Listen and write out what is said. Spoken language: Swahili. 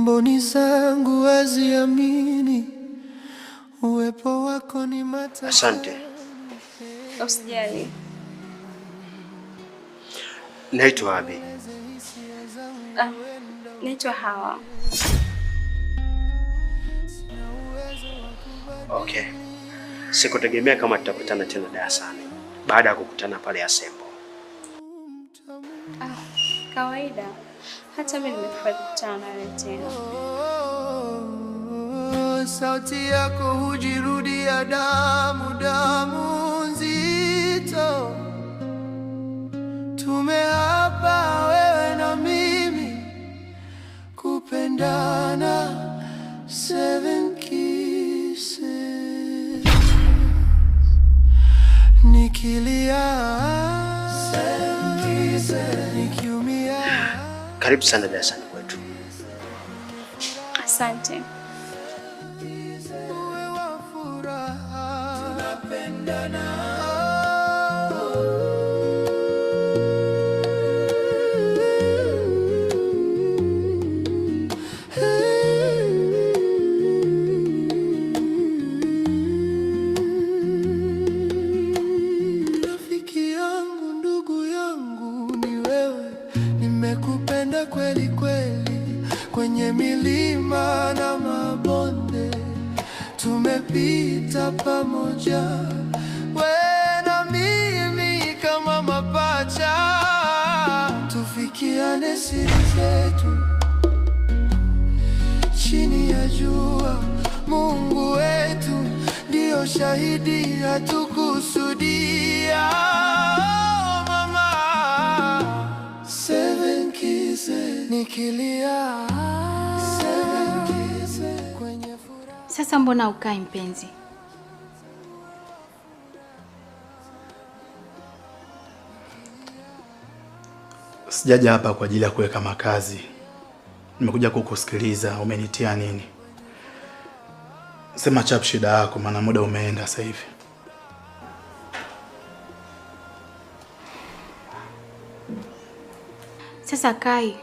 mboni zangu haziamini, uwepo wako ni mata. Asante. Usijali. Naitwa Abi. Naitwa Hawa. Okay. Sikutegemea kama tutakutana tena darasani baada ya kukutana pale Asembo. Kawaida. Hata mimi nimefurahi kukutana nawe tena. Sauti yako hujirudia, damu nzito. Tumeapa wewe na mimi kupendana 7 kisses. Nikilia 7 kisses, nikiumia. Karibu sana darasani kwetu. Asante. Rafiki yangu, ndugu yangu ni wewe, nimekupenda kweli kweli, kwenye milima na mabonde tumepita pamoja, wewe na mimi kama mapacha, tufikiane siri zetu chini ya jua. Mungu wetu ndio shahidi, hatukusudia. Oh, mama, 7 kisses, nikilia 7 kisses kwenye furaha. Sasa mbona ukai mpenzi? Sijaja hapa kwa ajili ya kuweka makazi. Nimekuja kukusikiliza, umenitia nini? Sema chap shida yako, maana muda umeenda sasa hivi. Sasa Kai,